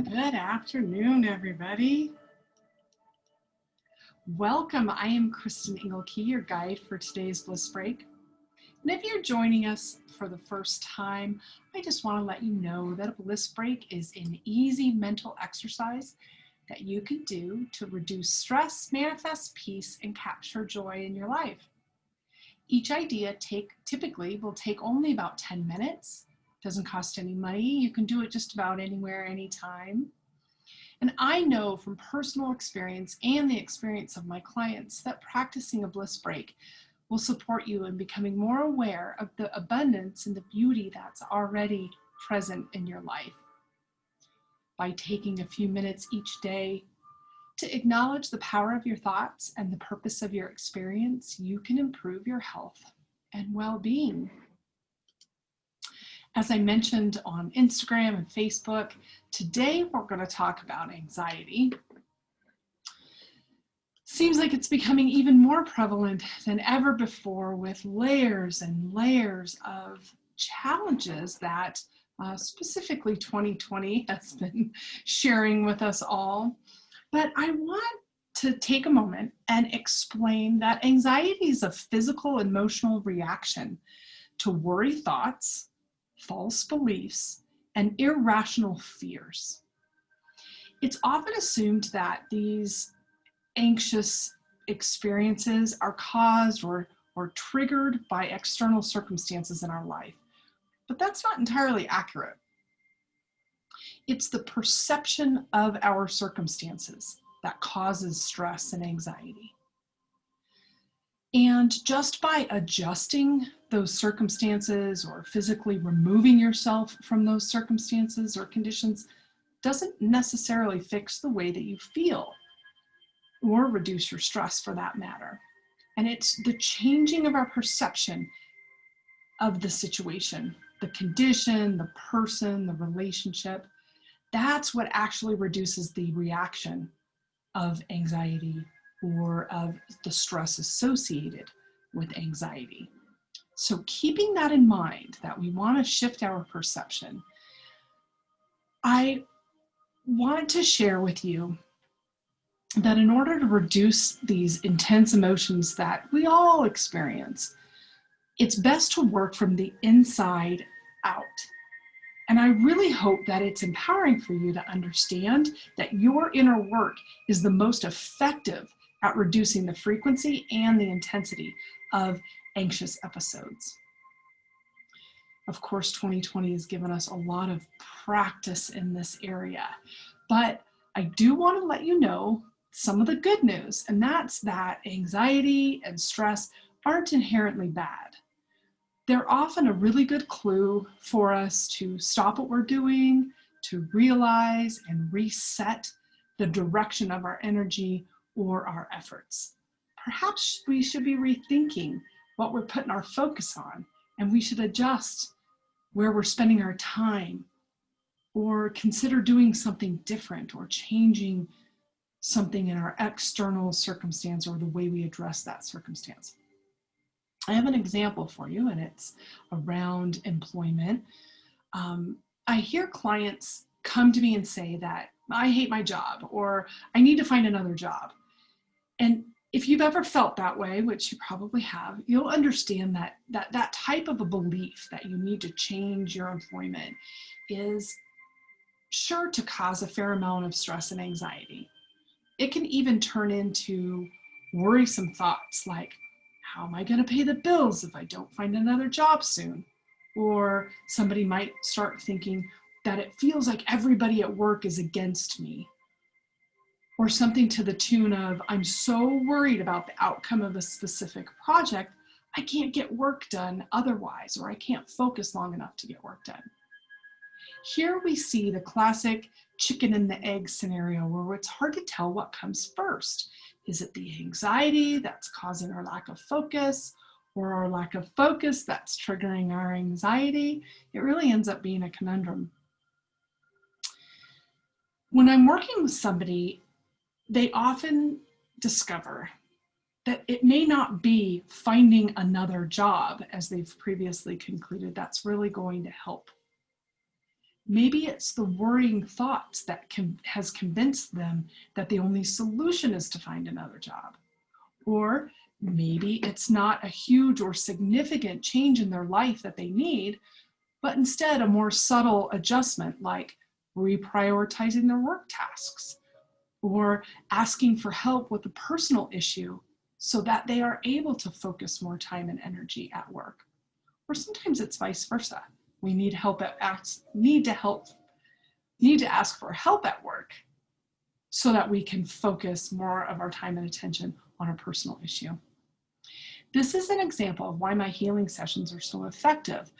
Good afternoon, everybody. Welcome. I am Kristen, your guide for today's Bliss Break. And if you're joining us for the first time, I just want to let you know that a Bliss Break is an easy mental exercise that you can do to reduce stress, manifest peace, and capture joy in your life. Each idea typically will take only about 10 minutes. Doesn't cost any money. You can do it just about anywhere, anytime. And I know from personal experience and the experience of my clients that practicing a Bliss Break will support you in becoming more aware of the abundance and the beauty that's already present in your life. By taking a few minutes each day to acknowledge the power of your thoughts and the purpose of your experience, you can improve your health and well-being. As I mentioned on Instagram and Facebook, today we're going to talk about anxiety. Seems like it's becoming even more prevalent than ever before, with layers and layers of challenges that specifically 2020 has been sharing with us all. But I want to take a moment and explain that anxiety is a physical, emotional reaction to worry thoughts, false beliefs, and irrational fears. It's often assumed that these anxious experiences are caused or triggered by external circumstances in our life, but that's not entirely accurate. It's the perception of our circumstances that causes stress and anxiety. And just by adjusting those circumstances or physically removing yourself from those circumstances or conditions doesn't necessarily fix the way that you feel or reduce your stress for that matter. And it's the changing of our perception of the situation, the condition, the person, the relationship. That's what actually reduces the reaction of anxiety or of the stress associated with anxiety. So keeping that in mind, that we want to shift our perception, I want to share with you that in order to reduce these intense emotions that we all experience, it's best to work from the inside out. And I really hope that it's empowering for you to understand that your inner work is the most effective at reducing the frequency and the intensity of anxious episodes. Of course, 2020 has given us a lot of practice in this area, but I do want to let you know some of the good news, and that's that anxiety and stress aren't inherently bad. They're often a really good clue for us to stop what we're doing, to realize and reset the direction of our energy or our efforts. Perhaps we should be rethinking what we're putting our focus on, and we should adjust where we're spending our time, or consider doing something different or changing something in our external circumstance or the way we address that circumstance. I have an example for you, and it's around employment. I hear clients come to me and say that I hate my job, or I need to find another job. And if you've ever felt that way, which you probably have, you'll understand that type of a belief that you need to change your employment is sure to cause a fair amount of stress and anxiety. It can even turn into worrisome thoughts like, how am I going to pay the bills if I don't find another job soon? Or somebody might start thinking that it feels like everybody at work is against me. Or something to the tune of, I'm so worried about the outcome of a specific project, I can't get work done otherwise, or I can't focus long enough to get work done. Here we see the classic chicken and the egg scenario where it's hard to tell what comes first. Is it the anxiety that's causing our lack of focus, or our lack of focus that's triggering our anxiety, it really ends up being a conundrum. When I'm working with somebody, they often discover that it may not be finding another job, as they've previously concluded, that's really going to help. Maybe it's the worrying thoughts that has convinced them that the only solution is to find another job. Or maybe it's not a huge or significant change in their life that they need, but instead a more subtle adjustment like reprioritizing their work tasks or asking for help with a personal issue so that they are able to focus more time and energy at work. Or sometimes it's vice versa. We need to ask for help at work so that we can focus more of our time and attention on a personal issue. This is an example of why my healing sessions are so effective.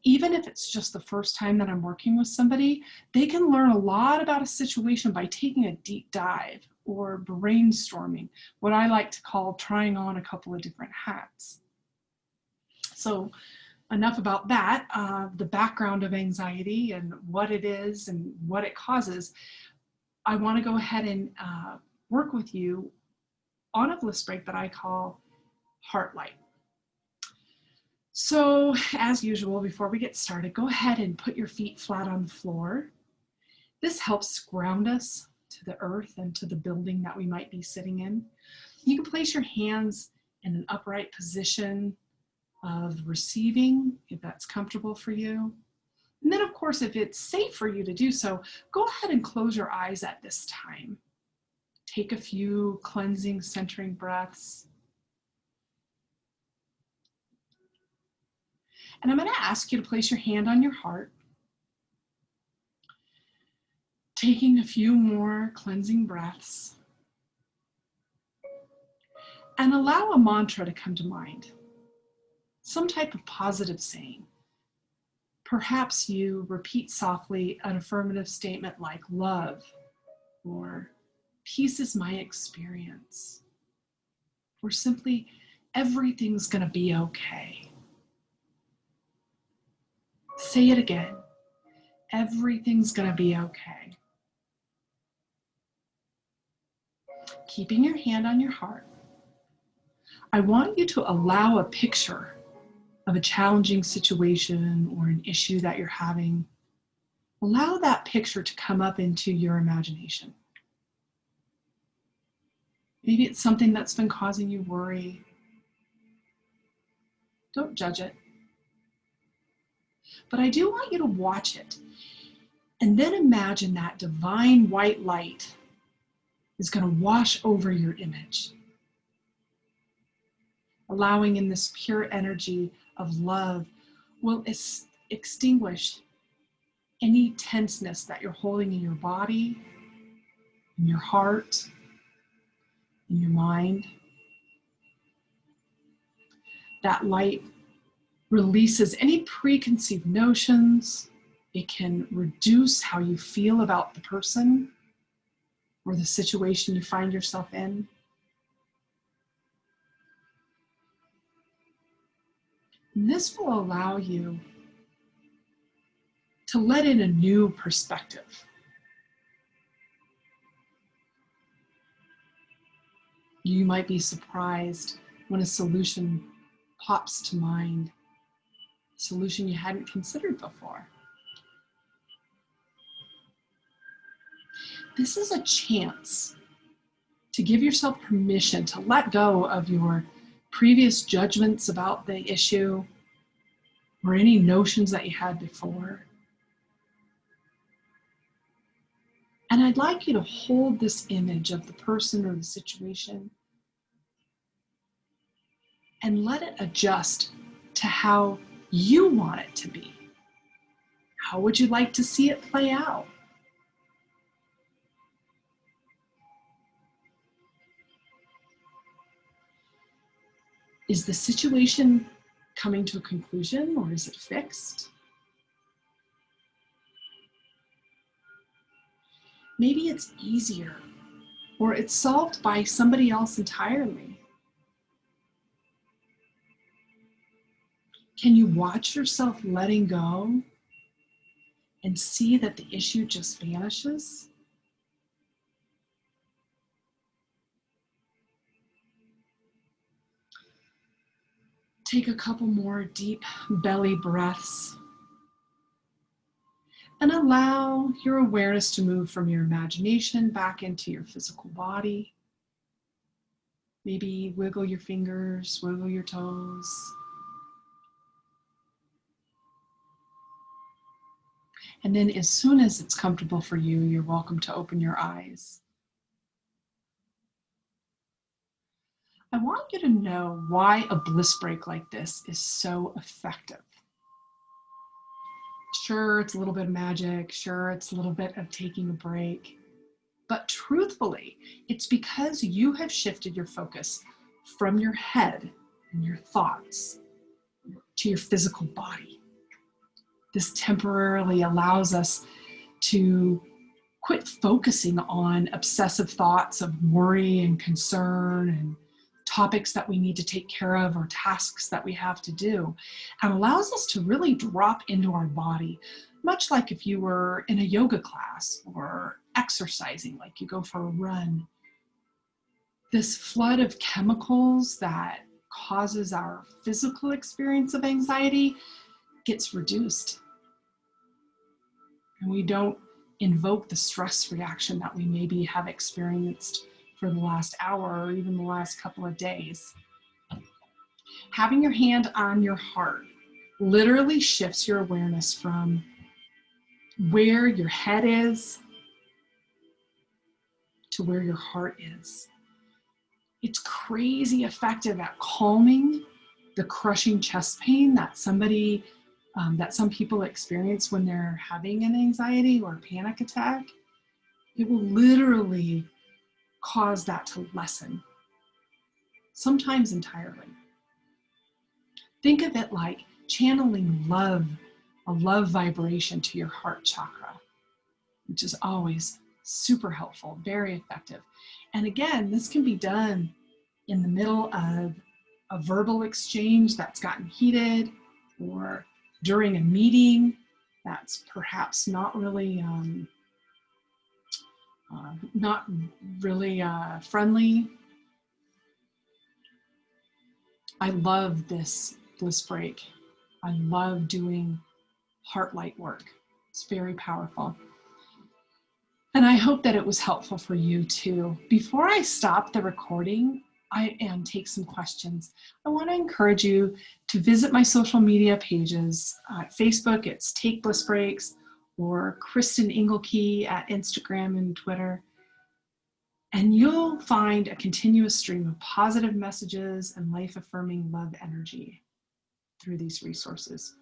Even if it's just the first time that I'm working with somebody, they can learn a lot about a situation by taking a deep dive or brainstorming, what I like to call trying on a couple of different hats. So enough about that, the background of anxiety and what it is and what it causes. I want to go ahead and work with you on a bliss break that I call Heart Light. So as usual, before we get started, go ahead and put your feet flat on the floor. This helps ground us to the earth and to the building that we might be sitting in. You can place your hands in an upright position of receiving, if that's comfortable for you. And then of course, if it's safe for you to do so, go ahead and close your eyes at this time. Take a few cleansing, centering breaths. And I'm going to ask you to place your hand on your heart, taking a few more cleansing breaths, and allow a mantra to come to mind, some type of positive saying. Perhaps you repeat softly an affirmative statement like love, or peace is my experience, or simply everything's going to be okay. Say it again. Everything's going to be okay. Keeping your hand on your heart, I want you to allow a picture of a challenging situation or an issue that you're having. Allow that picture to come up into your imagination. Maybe it's something that's been causing you worry. Don't judge it. But I do want you to watch it and then imagine that divine white light is going to wash over your image, allowing in this pure energy of love will extinguish any tenseness that you're holding in your body, in your heart, in your mind. That light releases any preconceived notions. It can reduce how you feel about the person or the situation you find yourself in. And this will allow you to let in a new perspective. You might be surprised when a solution pops to mind, a solution you hadn't considered before. This is a chance to give yourself permission to let go of your previous judgments about the issue or any notions that you had before. And I'd like you to hold this image of the person or the situation and let it adjust to how you want it to be. How would you like to see it play out? Is the situation coming to a conclusion or is it fixed? Maybe it's easier or it's solved by somebody else entirely. Can you watch yourself letting go and see that the issue just vanishes? Take a couple more deep belly breaths and allow your awareness to move from your imagination back into your physical body. Maybe wiggle your fingers, wiggle your toes. And then as soon as it's comfortable for you, you're welcome to open your eyes. I want you to know why a bliss break like this is so effective. Sure, it's a little bit of magic. Sure, it's a little bit of taking a break. But truthfully, it's because you have shifted your focus from your head and your thoughts to your physical body. This temporarily allows us to quit focusing on obsessive thoughts of worry and concern and topics that we need to take care of or tasks that we have to do, and allows us to really drop into our body, much like if you were in a yoga class or exercising, like you go for a run. This flood of chemicals that causes our physical experience of anxiety gets reduced. And we don't invoke the stress reaction that we maybe have experienced for the last hour or even the last couple of days. Having your hand on your heart literally shifts your awareness from where your head is to where your heart is. It's crazy effective at calming the crushing chest pain that some people experience when they're having an anxiety or panic attack. It will literally cause that to lessen, sometimes entirely. Think of it like channeling love, a love vibration to your heart chakra, which is always super helpful, very effective. And again, this can be done in the middle of a verbal exchange that's gotten heated, or during a meeting that's perhaps not really friendly. I love this bliss break. I love doing heart light work. It's very powerful. And I hope that it was helpful for you too. Before I stop the recording and take some questions, I want to encourage you to visit my social media pages. Facebook, it's Take Bliss Breaks, or Kristen Engelke at Instagram and Twitter. And you'll find a continuous stream of positive messages and life-affirming love energy through these resources.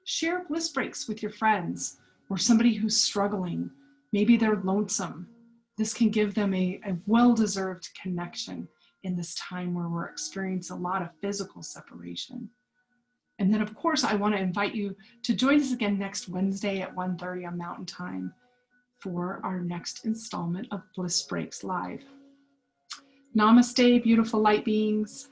Share bliss breaks with your friends or somebody who's struggling. Maybe they're lonesome. This can give them a well-deserved connection in this time where we're experiencing a lot of physical separation. And then, of course, I want to invite you to join us again next Wednesday at 1:30 on Mountain Time for our next installment of Bliss Breaks Live. Namaste, beautiful light beings.